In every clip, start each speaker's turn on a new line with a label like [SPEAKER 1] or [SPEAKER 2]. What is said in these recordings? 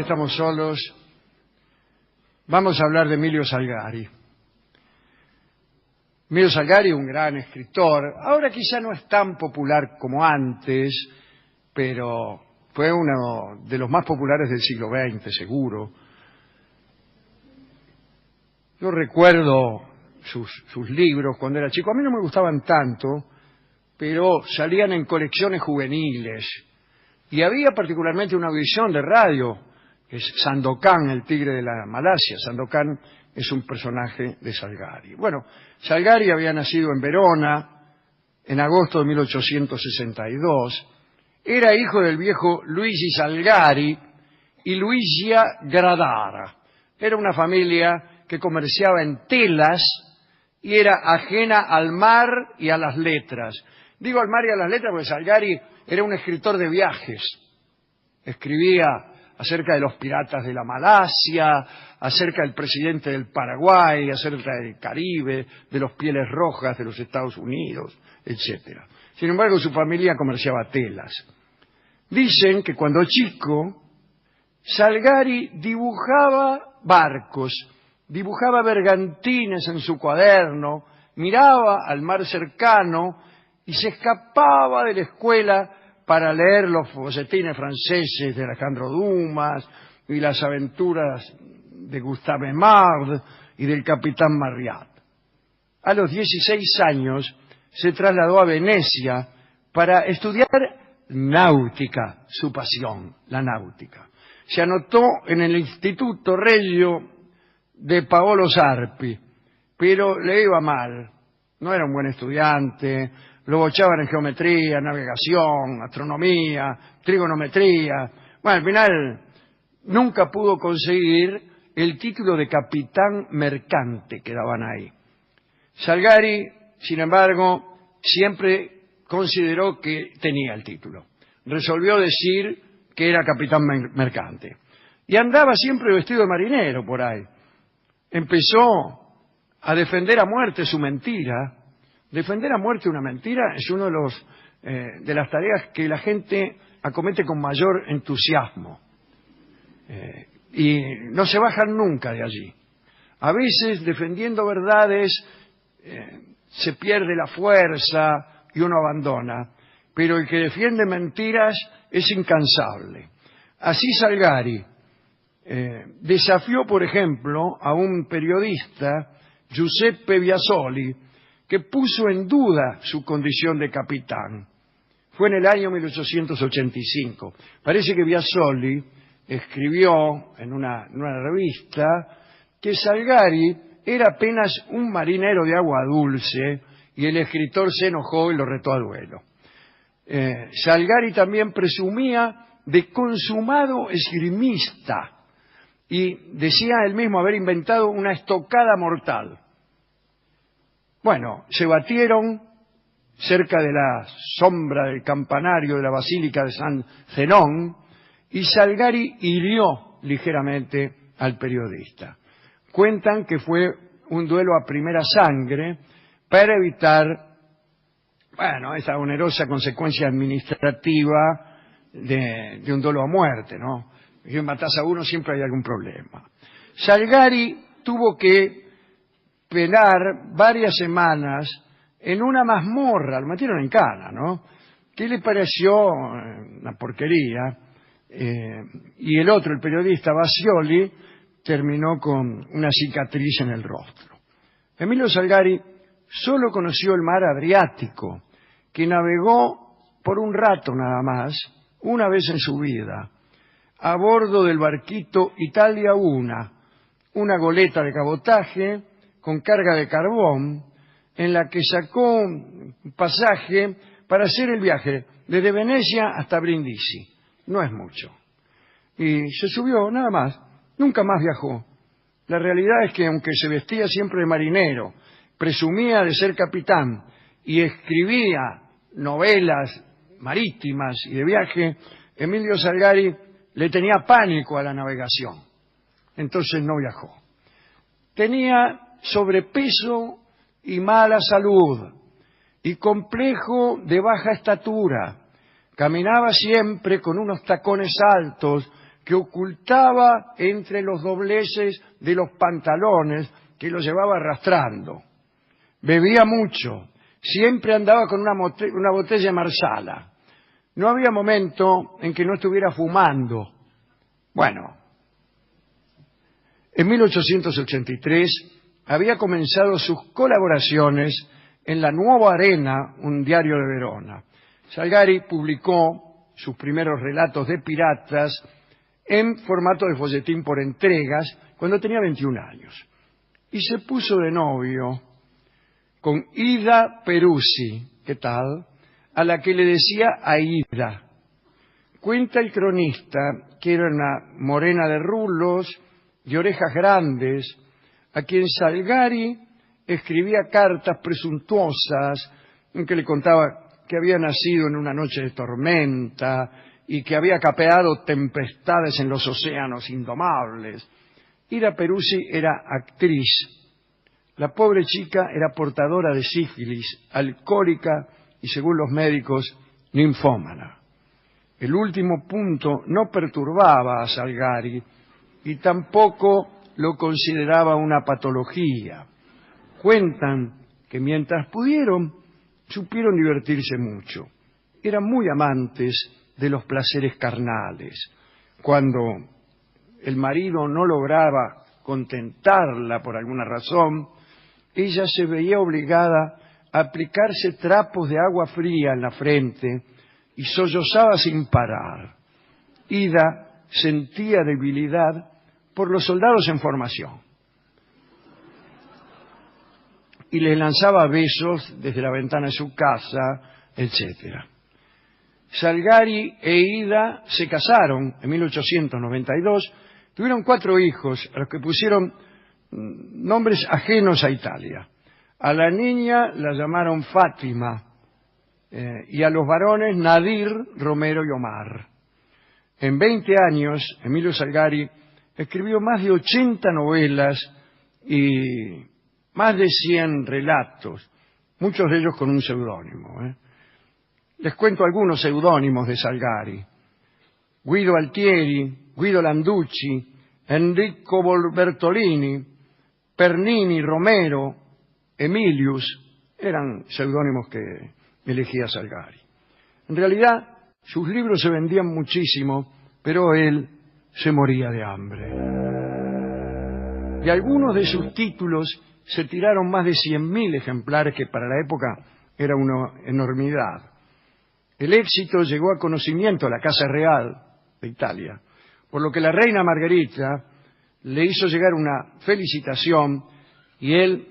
[SPEAKER 1] que estamos solos, vamos a hablar de Emilio Salgari. Emilio Salgari, un gran escritor, ahora quizá no es tan popular como antes, pero fue uno de los más populares del siglo XX, seguro. Yo recuerdo sus libros cuando era chico. A mí no me gustaban tanto, pero salían en colecciones juveniles. Y había particularmente una audición de radio, que es Sandokan, el tigre de la Malasia. Sandokan es un personaje de Salgari. Bueno, Salgari había nacido en Verona en agosto de 1862. Era hijo del viejo Luigi Salgari y Luigia Gradara. Era una familia que comerciaba en telas y era ajena al mar y a las letras. Digo al mar y a las letras porque Salgari era un escritor de viajes. Escribía acerca de los piratas de la Malasia, acerca del presidente del Paraguay, acerca del Caribe, de los Pieles Rojas de los Estados Unidos, etc. Sin embargo, su familia comerciaba telas. Dicen que cuando chico, Salgari dibujaba barcos, dibujaba bergantines en su cuaderno, miraba al mar cercano y se escapaba de la escuela para leer los folletines franceses de Alejandro Dumas y las aventuras de Gustave Aimard y del capitán Marryat. A los 16 años se trasladó a Venecia para estudiar náutica, su pasión, la náutica. Se anotó en el Instituto Regio de Paolo Sarpi, pero le iba mal. No era un buen estudiante, lo bochaban en geometría, navegación, astronomía, trigonometría. Bueno, al final nunca pudo conseguir el título de capitán mercante que daban ahí. Salgari, sin embargo, siempre consideró que tenía el título. Resolvió decir que era capitán mercante. Y andaba siempre vestido de marinero por ahí. Empezó a defender a muerte su mentira. Defender a muerte una mentira es uno de las tareas que la gente acomete con mayor entusiasmo. Y no se bajan nunca de allí. A veces, defendiendo verdades, se pierde la fuerza y uno abandona. Pero el que defiende mentiras es incansable. Así Salgari desafió, por ejemplo, a un periodista, Giuseppe Biasoli, que puso en duda su condición de capitán. Fue en el año 1885. Parece que Biasoli escribió en una revista que Salgari era apenas un marinero de agua dulce y el escritor se enojó y lo retó a duelo. Salgari también presumía de consumado esgrimista y decía él mismo haber inventado una estocada mortal. Bueno, se batieron cerca de la sombra del campanario de la Basílica de San Zenón y Salgari hirió ligeramente al periodista. Cuentan que fue un duelo a primera sangre para evitar, bueno, esa onerosa consecuencia administrativa de un duelo a muerte, ¿no? Si matas a uno siempre hay algún problema. Salgari tuvo que penar varias semanas en una mazmorra, lo metieron en cana, ¿no? ¿Qué le pareció? Una porquería. Y el otro, el periodista Biasoli, terminó con una cicatriz en el rostro. Emilio Salgari solo conoció el mar Adriático, que navegó por un rato nada más, una vez en su vida, a bordo del barquito Italia una goleta de cabotaje con carga de carbón, en la que sacó un pasaje para hacer el viaje desde Venecia hasta Brindisi. No es mucho. Y se subió, nada más. Nunca más viajó. La realidad es que, aunque se vestía siempre de marinero, presumía de ser capitán y escribía novelas marítimas y de viaje, Emilio Salgari le tenía pánico a la navegación. Entonces no viajó. Tenía sobrepeso y mala salud y complejo de baja estatura. Caminaba siempre con unos tacones altos, que ocultaba entre los dobleces de los pantalones que los llevaba arrastrando. Bebía mucho, siempre andaba con una botella de marsala. No había momento en que no estuviera fumando. Bueno, en 1883 había comenzado sus colaboraciones en la Nuova Arena, un diario de Verona. Salgari publicó sus primeros relatos de piratas en formato de folletín por entregas cuando tenía 21 años. Y se puso de novio con Ida Peruzzi, ¿qué tal?, a la que le decía Aida. Cuenta el cronista que era una morena de rulos y orejas grandes, a quien Salgari escribía cartas presuntuosas en que le contaba que había nacido en una noche de tormenta y que había capeado tempestades en los océanos indomables. Ida Peruzzi era actriz. La pobre chica era portadora de sífilis, alcohólica y, según los médicos, ninfómana. El último punto no perturbaba a Salgari y tampoco lo consideraba una patología. Cuentan que mientras pudieron, supieron divertirse mucho. Eran muy amantes de los placeres carnales. Cuando el marido no lograba contentarla por alguna razón, ella se veía obligada a aplicarse trapos de agua fría en la frente y sollozaba sin parar. Ida sentía debilidad por los soldados en formación y les lanzaba besos desde la ventana de su casa, etc. Salgari e Ida se casaron en 1892, tuvieron 4 hijos, a los que pusieron nombres ajenos a Italia. A la niña la llamaron Fátima y a los varones Nadir, Romero y Omar. En 20 años, Emilio Salgari escribió más de 80 novelas y más de 100 relatos, muchos de ellos con un seudónimo. Les cuento algunos seudónimos de Salgari: Guido Altieri, Guido Landucci, Enrico Bertolini, Pernini, Romero, Emilius, eran seudónimos que elegía Salgari. En realidad, sus libros se vendían muchísimo, pero él se moría de hambre. Y algunos de sus títulos se tiraron más de 100.000 ejemplares, que para la época era una enormidad. El éxito llegó a conocimiento de la Casa Real de Italia, por lo que la reina Margarita le hizo llegar una felicitación y él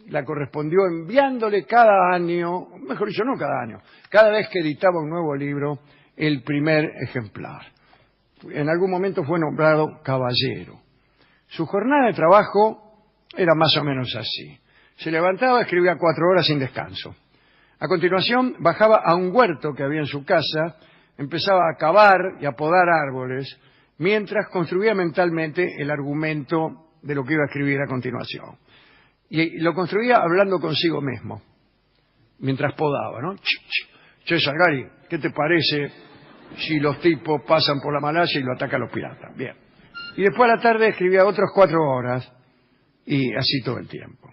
[SPEAKER 1] la correspondió enviándole cada año, mejor dicho, no cada año, cada vez que editaba un nuevo libro, el primer ejemplar. En algún momento fue nombrado caballero. Su jornada de trabajo era más o menos así. Se levantaba, escribía 4 horas sin descanso. A continuación bajaba a un huerto que había en su casa, empezaba a cavar y a podar árboles, mientras construía mentalmente el argumento de lo que iba a escribir a continuación. Y lo construía hablando consigo mismo, mientras podaba, ¿no? Che, Salgari, ¿qué te parece si los tipos pasan por la Malaya y lo atacan los piratas? Bien. Y después a la tarde escribía otras 4 horas, y así todo el tiempo.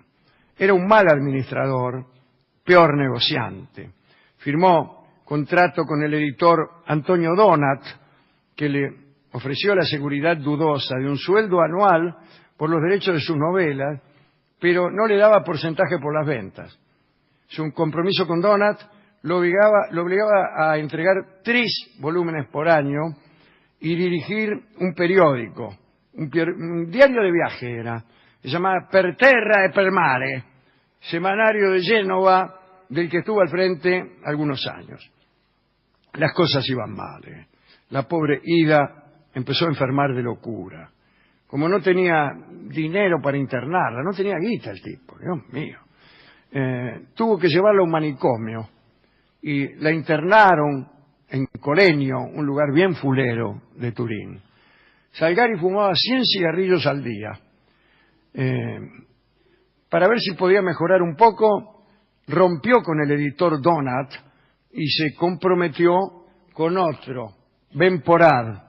[SPEAKER 1] Era un mal administrador, peor negociante. Firmó contrato con el editor Antonio Donat, que le ofreció la seguridad dudosa de un sueldo anual por los derechos de sus novelas, pero no le daba porcentaje por las ventas. Su compromiso con Donat lo obligaba a entregar 3 volúmenes por año y dirigir un periódico, un diario de viaje era, se llamaba Per Terra e per Mare, semanario de Génova, del que estuvo al frente algunos años. Las cosas iban mal. La pobre Ida empezó a enfermar de locura. Como no tenía dinero para internarla, no tenía guita el tipo, Dios mío. Tuvo que llevarla a un manicomio y la internaron en Colenio, un lugar bien fulero de Turín. Salgari fumaba 100 cigarrillos al día. Para ver si podía mejorar un poco, rompió con el editor Donat y se comprometió con otro, Ben Porad,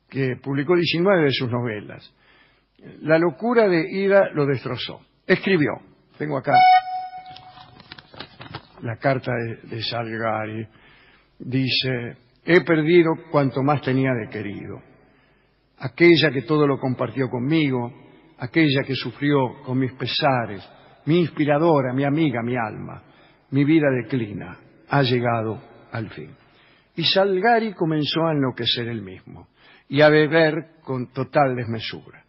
[SPEAKER 1] que publicó 19 de sus novelas. La locura de Ida lo destrozó. Escribió, tengo acá la carta de Salgari, dice: he perdido cuanto más tenía de querido. Aquella que todo lo compartió conmigo, aquella que sufrió con mis pesares, mi inspiradora, mi amiga, mi alma. Mi vida declina, ha llegado al fin. Y Salgari comenzó a enloquecer él mismo y a beber con total desmesura.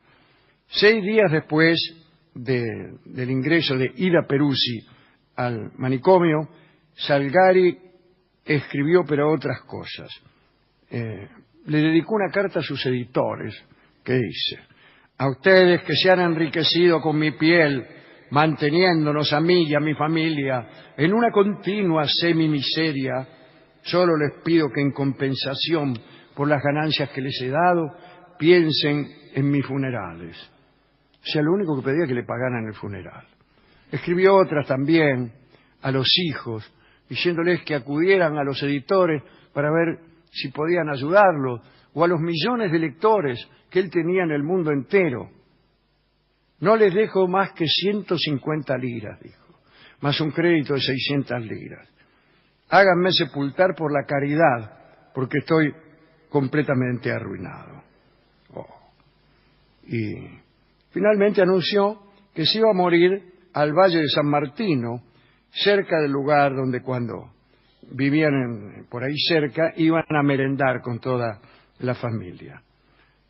[SPEAKER 1] 6 días después del ingreso de Ida Peruzzi al manicomio, Salgari escribió, pero otras cosas. Le dedicó una carta a sus editores, que dice: a ustedes que se han enriquecido con mi piel, manteniéndonos a mí y a mi familia en una continua semimiseria, solo les pido que en compensación por las ganancias que les he dado, piensen en mis funerales. O sea, lo único que pedía es que le pagaran el funeral. Escribió otras también a los hijos, diciéndoles que acudieran a los editores para ver si podían ayudarlo, o a los millones de lectores que él tenía en el mundo entero. No les dejo más que 150 liras, dijo, más un crédito de 600 liras. Háganme sepultar por la caridad, porque estoy completamente arruinado. Y finalmente anunció que se iba a morir al Valle de San Martino, cerca del lugar donde, cuando vivían por ahí cerca, iban a merendar con toda la familia.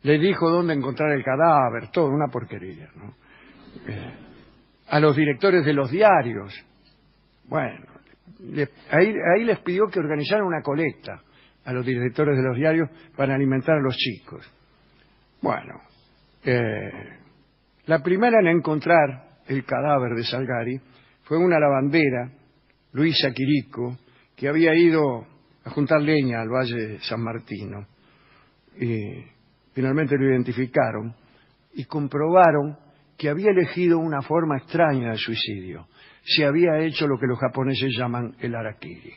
[SPEAKER 1] Le dijo dónde encontrar el cadáver, todo, una porquería, ¿no? A los directores de los diarios, bueno, ahí les pidió que organizaran una colecta a los directores de los diarios para alimentar a los chicos. Bueno, la primera en encontrar el cadáver de Salgari fue una lavandera, Luisa Quirico, que había ido a juntar leña al Valle de San Martino. Y finalmente lo identificaron y comprobaron que había elegido una forma extraña de suicidio. Se había hecho lo que los japoneses llaman el harakiri.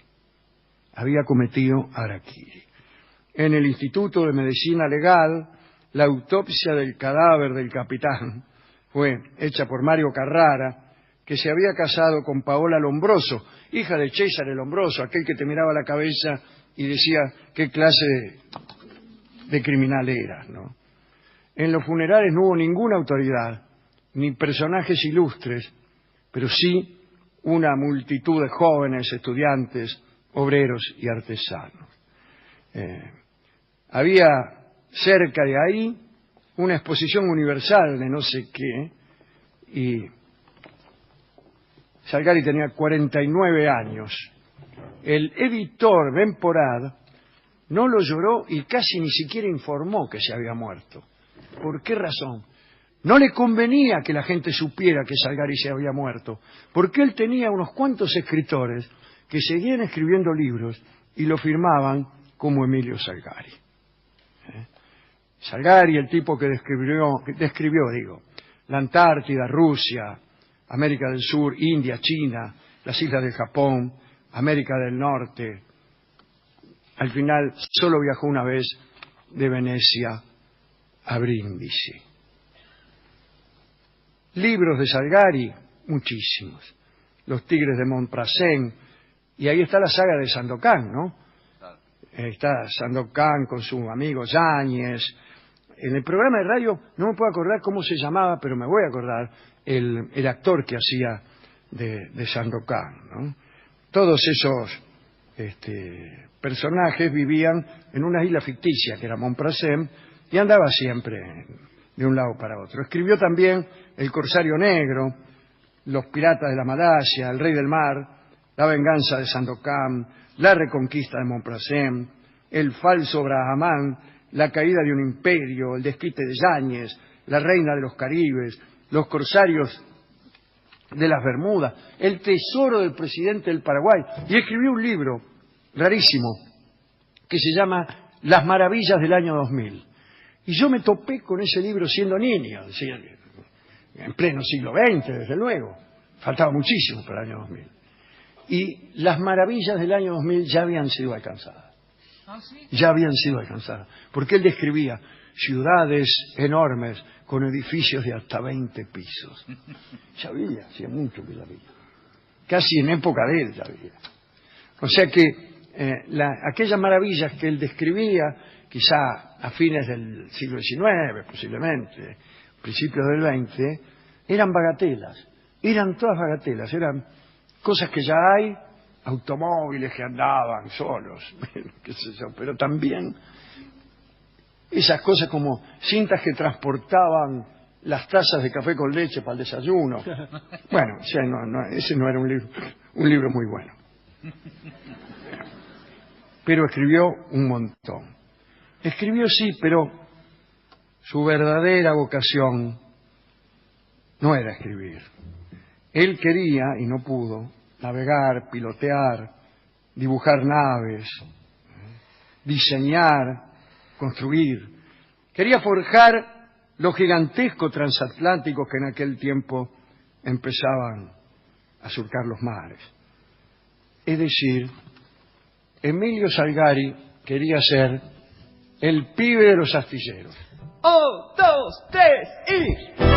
[SPEAKER 1] Había cometido harakiri. En el Instituto de Medicina Legal, la autopsia del cadáver del capitán fue hecha por Mario Carrara, que se había casado con Paola Lombroso, hija de César Lombroso, aquel que te miraba la cabeza y decía qué clase de criminal eras, ¿no? En los funerales no hubo ninguna autoridad, ni personajes ilustres, pero sí una multitud de jóvenes, estudiantes, obreros y artesanos. Había cerca de ahí una exposición universal de no sé qué, y Salgari tenía 49 años. El editor Ben Porad no lo lloró y casi ni siquiera informó que se había muerto. ¿Por qué razón? No le convenía que la gente supiera que Salgari se había muerto, porque él tenía unos cuantos escritores que seguían escribiendo libros y lo firmaban como Emilio Salgari. Salgari, el tipo que describió la Antártida, Rusia, América del Sur, India, China, las islas del Japón, América del Norte. Al final solo viajó una vez de Venecia a Brindisi. Libros de Salgari, muchísimos. Los Tigres de Montparnasse, y ahí está la saga de Sandokan, ¿no? Está Sandokan con su amigo Yáñez. En el programa de radio no me puedo acordar cómo se llamaba, pero me voy a acordar el actor que hacía de Sandokan, ¿no? Todos esos personajes vivían en una isla ficticia que era Montparnasse y andaba siempre de un lado para otro. Escribió también El Corsario Negro, Los Piratas de la Malasia, El Rey del Mar, La Venganza de Sandokan, La Reconquista de Montparnasse, El Falso Brahman, La Caída de un Imperio, El Desquite de Yáñez, La Reina de los Caribes, Los Corsarios de las Bermudas, El Tesoro del Presidente del Paraguay, y escribió un libro rarísimo que se llama Las Maravillas del Año 2000. Y yo me topé con ese libro siendo niño, en pleno siglo XX, desde luego. Faltaba muchísimo para el año 2000. Y las maravillas del año 2000 ya habían sido alcanzadas.
[SPEAKER 2] ¿Ah, sí?
[SPEAKER 1] Ya habían sido alcanzadas. Porque él describía ciudades enormes con edificios de hasta 20 pisos. Ya había, hacía mucho que ya había. Casi en época de él ya había. O sea que aquellas maravillas que él describía, quizá a fines del siglo XIX, posiblemente, principios del XX, eran bagatelas. Eran todas bagatelas, eran cosas que ya hay, automóviles que andaban solos, qué sé yo, pero también esas cosas como cintas que transportaban las tazas de café con leche para el desayuno. Bueno, o sea, ese no era un libro muy bueno. Pero escribió un montón. Escribió, sí, pero su verdadera vocación no era escribir. Él quería, y no pudo, navegar, pilotear, dibujar naves, diseñar, construir. Quería forjar los gigantescos transatlánticos que en aquel tiempo empezaban a surcar los mares. Es decir, Emilio Salgari quería ser el pibe de los astilleros.
[SPEAKER 2] 1, 2, 3 y...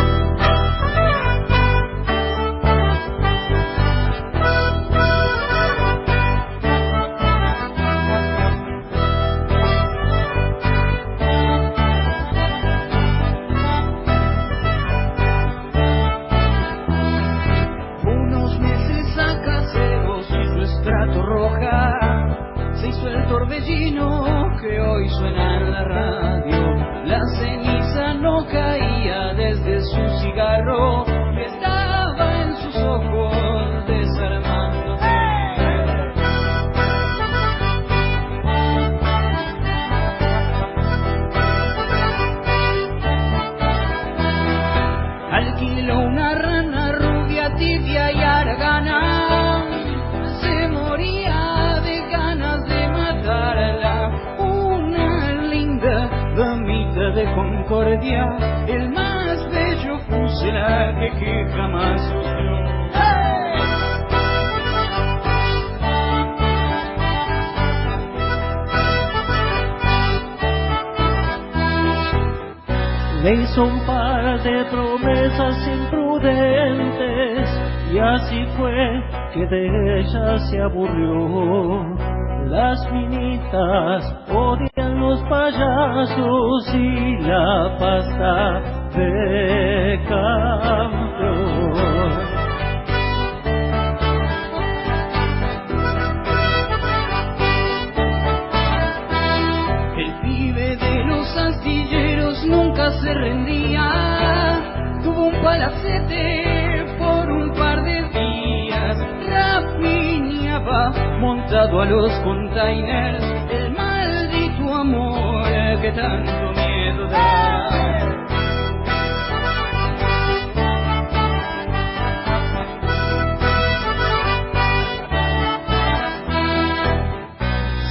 [SPEAKER 3] Torbellino que hoy suena en la radio, la ceniza no caía desde su cigarro y estaba en sus ojos desarmándose. Alquiló una rana rubia, tibia y haragana, se moría de ganas de una linda damita de Concordia, el más bello fuselaje que jamás usó.
[SPEAKER 4] Le hizo un par de promesas imprudentes y así fue que de ella se aburrió. Las minitas odian los payasos y la pasta de campeón.
[SPEAKER 3] El pibe de los astilleros nunca se rendía, tuvo un palacete por un par de días, rapiñaba montado a los containers, el maldito amor que tanto miedo da.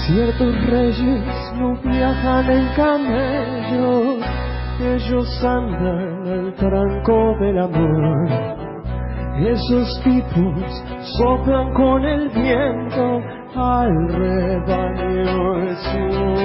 [SPEAKER 4] Ciertos reyes no viajan en camellos, ellos andan al tranco del amor. Esos tipos soplan con el viento al rebaño de su